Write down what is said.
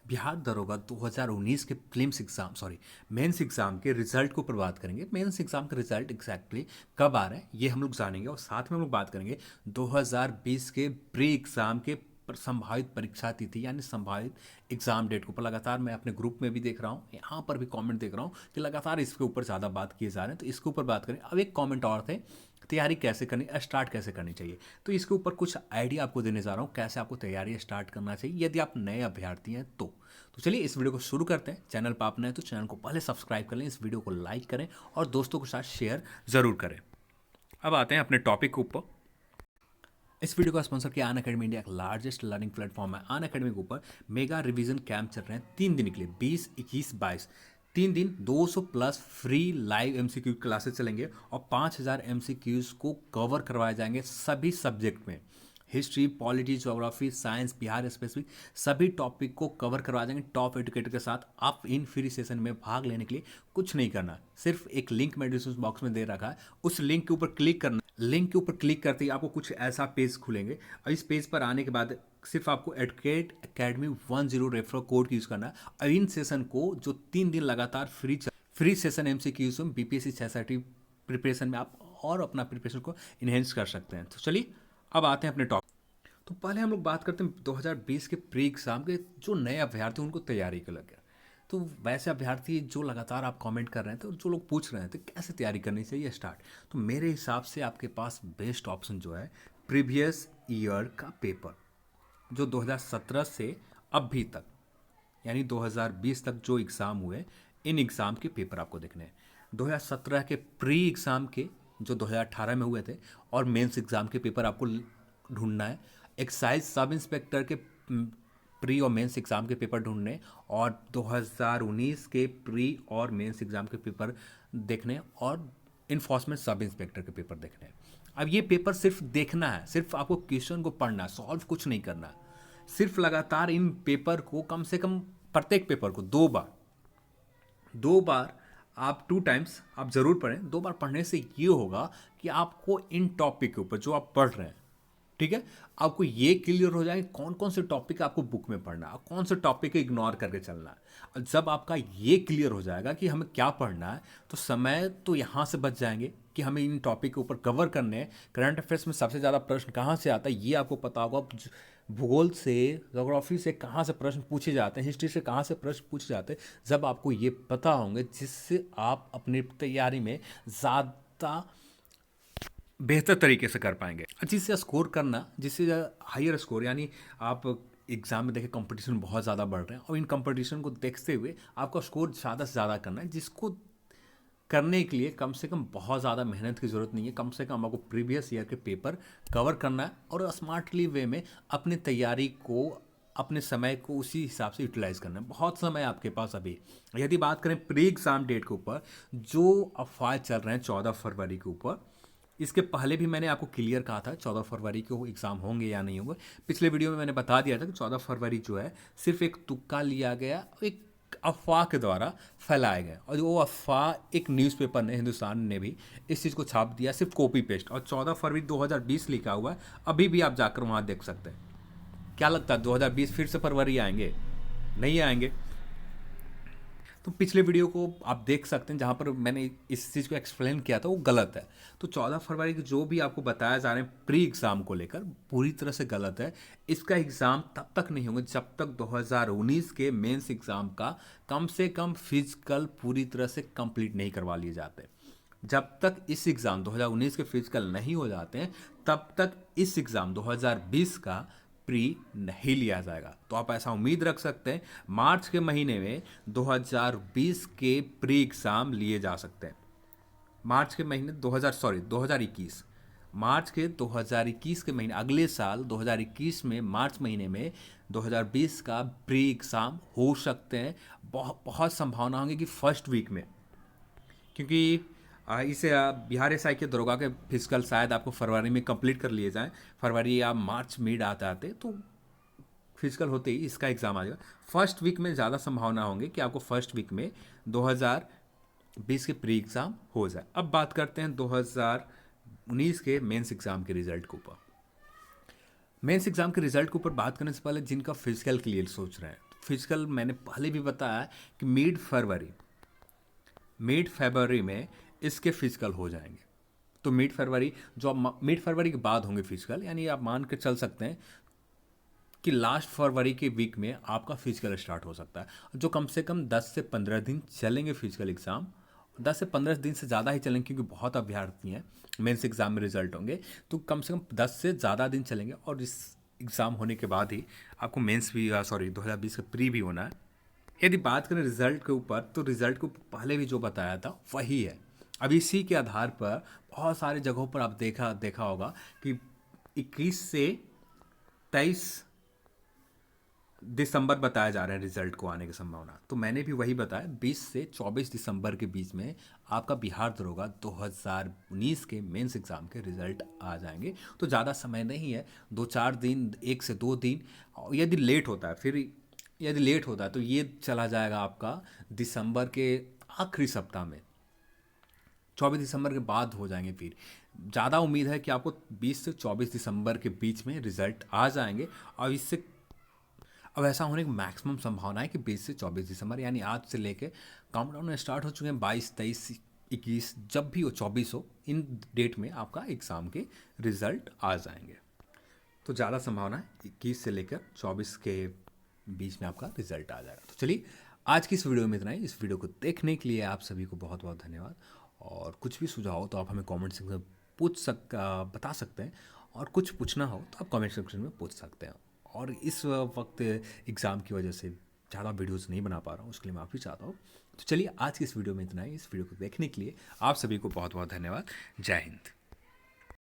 बिहार दरोगा 2019 के prelims exam mains exam के रिजल्ट को ऊपर बात करेंगे। मेंस एग्जाम का रिजल्ट एग्जैक्टली कब आ रहा है ये हम लोग जानेंगे, और साथ में हम लोग बात करेंगे 2020 के प्री एग्जाम के संभावित परीक्षा तिथि यानी संभावित एग्जाम डेट के ऊपर। लगातार मैं अपने ग्रुप में भी देख रहा हूँ, यहाँ पर भी कमेंट देख रहा हूँ कि लगातार इसके ऊपर ज़्यादा बात किए जा रहे हैं, तो इसके ऊपर बात करें। अब एक कमेंट और थे, तैयारी कैसे करनी, स्टार्ट कैसे करनी चाहिए, तो इसके ऊपर कुछ आइडिया आपको देने जा रहा हूँ कैसे आपको तैयारी स्टार्ट करना चाहिए यदि आप नए अभ्यर्थी हैं तो चलिए इस वीडियो को शुरू करते हैं। चैनल पर आप नए तो चैनल को पहले सब्सक्राइब कर लें, इस वीडियो को लाइक करें और दोस्तों के साथ शेयर जरूर करें। अब आते हैं अपने टॉपिक के ऊपर। इस वीडियो का स्पॉन्सर किया अनअकैडमी, इंडिया का लार्जेस्ट लर्निंग प्लेटफॉर्म है। अनअकैडमी के ऊपर मेगा रिवीजन कैंप चल रहे हैं 3 दिन के लिए, 20, 21, 22। 3 दिन 200 plus free live MCQ classes चलेंगे और 5000 एमसीक्यूज को कवर करवाए जाएंगे सभी सब्जेक्ट में। History, polity, geography, science, Bihar specific सभी टॉपिक को कवर करवा जाएंगे टॉप एजुकेटर के साथ। आप इन फ्री सेशन में भाग लेने के लिए कुछ नहीं करना, सिर्फ एक लिंक मैं डिस्क्रिप्शन बॉक्स में दे रखा है, उस लिंक के ऊपर क्लिक करना। लिंक के ऊपर क्लिक करते ही आपको कुछ ऐसा पेज खुलेंगे और इस पेज पर आने के बाद सिर्फ आपको Educate Academy 10 referral code use करना है। और इन सेशन को जो 3 दिन लगातार फ्री सेशन एमसीक्यूज में बीपीएससी 6 प्रिपरेशन में आप और अपना प्रिपरेशन को इन्हेंस कर सकते हैं। तो चलिए अब आते हैं अपने टॉपिक। तो पहले हम लोग बात करते हैं 2020 के प्री एग्जाम के जो नए अभ्यर्थी उनको तैयारी के लगे। तो वैसे अभ्यर्थी जो लगातार आप कमेंट कर रहे हैं, तो जो लोग पूछ रहे हैं तो कैसे तैयारी करनी चाहिए स्टार्ट, तो मेरे हिसाब से आपके पास बेस्ट ऑप्शन जो है प्रीवियस ईयर का पेपर, जो 2017 से अभी तक यानी 2020 तक जो एग्ज़ाम हुए, इन एग्ज़ाम के पेपर आपको देखने हैं। 2017 के प्री एग्ज़ाम के जो 2018 में हुए थे और मेंस एग्ज़ाम के पेपर आपको ढूंढना है। एक्साइज सब इंस्पेक्टर के प्री और मेंस एग्ज़ाम के पेपर ढूंढने और 2019 के प्री और मेंस एग्ज़ाम के पेपर देखने और इन्फोर्समेंट सब इंस्पेक्टर के पेपर देखने। अब ये पेपर सिर्फ देखना है, सिर्फ आपको क्वेश्चन को पढ़ना है, सॉल्व कुछ नहीं करना है। सिर्फ लगातार इन पेपर को कम से कम प्रत्येक पेपर को 2 बार आप 2 टाइम्स आप ज़रूर पढ़ें। 2 बार पढ़ने से ये होगा कि आपको इन टॉपिक के ऊपर जो आप पढ़ रहे हैं, ठीक है, आपको ये क्लियर हो जाएगा कौन कौन से टॉपिक आपको बुक में पढ़ना है, कौन से टॉपिक को इग्नोर करके चलना है। और जब आपका ये क्लियर हो जाएगा कि हमें क्या पढ़ना है, तो समय तो यहाँ से बच जाएंगे कि हमें इन टॉपिक के ऊपर कवर करने हैं। करंट अफेयर्स में सबसे ज़्यादा प्रश्न कहाँ से आता है ये आपको पता होगा। भूगोल से, ज्योग्राफी से कहाँ से प्रश्न पूछे जाते हैं, हिस्ट्री से कहाँ से प्रश्न पूछे जाते हैं, जब आपको ये पता होंगे, जिससे आप अपनी तैयारी में ज़्यादा बेहतर तरीके से कर पाएंगे। जिससे स्कोर करना, जिससे हायर स्कोर, यानी आप एग्ज़ाम में देखें कंपटीशन बहुत ज़्यादा बढ़ रहे हैं और इन कंपटीशन को देखते हुए आपका स्कोर ज़्यादा से ज़्यादा करना है, जिसको करने के लिए कम से कम बहुत ज़्यादा मेहनत की ज़रूरत नहीं है। कम से कम आपको प्रीवियस ईयर के पेपर कवर करना है और स्मार्टली वे में अपनी तैयारी को, अपने समय को उसी हिसाब से यूटिलाइज़ करना है। बहुत समय आपके पास अभी। यदि बात करें प्री एग्ज़ाम डेट के ऊपर, जो अफवाह चल रहे हैं 14 फरवरी के ऊपर, इसके पहले भी मैंने आपको क्लियर कहा था 14 फरवरी को एग्ज़ाम होंगे या नहीं होंगे। पिछले वीडियो में मैंने बता दिया था कि 14 फरवरी जो है सिर्फ एक तुक्का लिया गया, एक अफवाह के द्वारा फैलाया गया, और वो अफवाह एक न्यूज़पेपर ने, हिंदुस्तान ने भी इस चीज़ को छाप दिया, सिर्फ कॉपी पेस्ट, और 14 फरवरी 2020 लिखा हुआ है। अभी भी आप जाकर वहाँ देख सकते हैं। क्या लगता है 2020 फिर से फरवरी आएंगे? नहीं आएंगे। तो पिछले वीडियो को आप देख सकते हैं, जहाँ पर मैंने इस चीज़ को एक्सप्लेन किया था वो गलत है। तो 14 फरवरी को जो भी आपको बताया जा रहा है प्री एग्ज़ाम को लेकर, पूरी तरह से गलत है। इसका एग्ज़ाम तब तक नहीं होगा जब तक 2019 के मेंस एग्ज़ाम का कम से कम फिजिकल पूरी तरह से कंप्लीट नहीं करवा लिए जाते। जब तक इस एग्ज़ाम 2019 के फिजिकल नहीं हो जाते हैं, तब तक इस एग्ज़ाम 2020 का प्री नहीं लिया जाएगा। तो आप ऐसा उम्मीद रख सकते हैं मार्च के महीने में 2020 के प्री एग्ज़ाम लिए जा सकते हैं। मार्च के महीने 2021, मार्च के 2021 के महीने, अगले साल 2021 में मार्च महीने में 2020 का प्री एग्ज़ाम हो सकते हैं। बहुत संभावना होगी कि फर्स्ट वीक में, क्योंकि इसे बिहार एसआई के दरोगा के फिजिकल शायद आपको फरवरी में कंप्लीट कर लिए जाएं, फरवरी या मार्च मिड आते आते, तो फिजिकल होते ही इसका एग्ज़ाम आ जाएगा। फर्स्ट वीक में ज़्यादा संभावना होंगी कि आपको फर्स्ट वीक में 2020 के प्री एग्ज़ाम हो जाए। अब बात करते हैं 2019 के मेंस एग्ज़ाम के रिजल्ट के ऊपर। मेंस एग्ज़ाम के रिजल्ट के ऊपर बात करने से पहले जिनका फिजिकल के लिए सोच रहे हैं, फिजिकल मैंने पहले भी बताया कि मिड फरवरी में इसके फिजिकल हो जाएंगे। तो मिड फरवरी, जो अब मिड फरवरी के बाद होंगे फिजिकल, यानी आप मान के चल सकते हैं कि लास्ट फरवरी के वीक में आपका फिजिकल स्टार्ट हो सकता है, जो कम से कम 10 से 15 दिन चलेंगे फिजिकल एग्ज़ाम। 10 से 15 दिन से ज़्यादा ही चलेंगे, क्योंकि बहुत अभ्यर्थी हैं, मेंस एग्ज़ाम में रिजल्ट होंगे, तो कम से कम 10 से ज़्यादा दिन चलेंगे। और इस एग्ज़ाम होने के बाद ही आपको मेंस भी 2020 का प्री भी होना है। यदि बात करें रिज़ल्ट के ऊपर, तो रिज़ल्ट को पहले भी जो बताया था वही है। अब इसी के आधार पर बहुत सारे जगहों पर आप देखा होगा कि 21 से 23 दिसंबर बताया जा रहा है रिजल्ट को आने की संभावना। तो मैंने भी वही बताया, 20 से 24 दिसंबर के बीच में आपका बिहार दरोगा 2019 के मेंस एग्ज़ाम के रिजल्ट आ जाएंगे। तो ज़्यादा समय नहीं है, 2-4 दिन, 1 से 2 दिन। और यदि लेट होता है तो ये चला जाएगा आपका दिसंबर के आखिरी सप्ताह में, 24 दिसंबर के बाद हो जाएंगे। फिर ज़्यादा उम्मीद है कि आपको 20 से 24 दिसंबर के बीच में रिजल्ट आ जाएंगे। और इससे अब ऐसा होने की मैक्सिमम संभावना है कि 20 से 24 दिसंबर, यानी आज से लेके काउंटडाउन स्टार्ट हो चुके हैं। 22, 23, 21, जब भी हो, 24 हो, इन डेट में आपका एग्ज़ाम के रिजल्ट आ जाएंगे। तो ज़्यादा संभावना है 21 से लेकर 24 के बीच में आपका रिजल्ट आ जाएगा। तो चलिए, आज की इस वीडियो में इतना ही। इस वीडियो को देखने के लिए आप सभी को बहुत बहुत धन्यवाद। और कुछ भी सुझाव हो तो आप हमें कमेंट सेक्शन में बता सकते हैं, और कुछ पूछना हो तो आप कमेंट सेक्शन में पूछ सकते हैं। और इस वक्त एग्ज़ाम की वजह से ज़्यादा वीडियोस नहीं बना पा रहा हूँ, उसके लिए माफ़ी चाहता हूँ। तो चलिए, आज की इस वीडियो में इतना ही। इस वीडियो को देखने के लिए आप सभी को बहुत बहुत धन्यवाद। जय हिंद।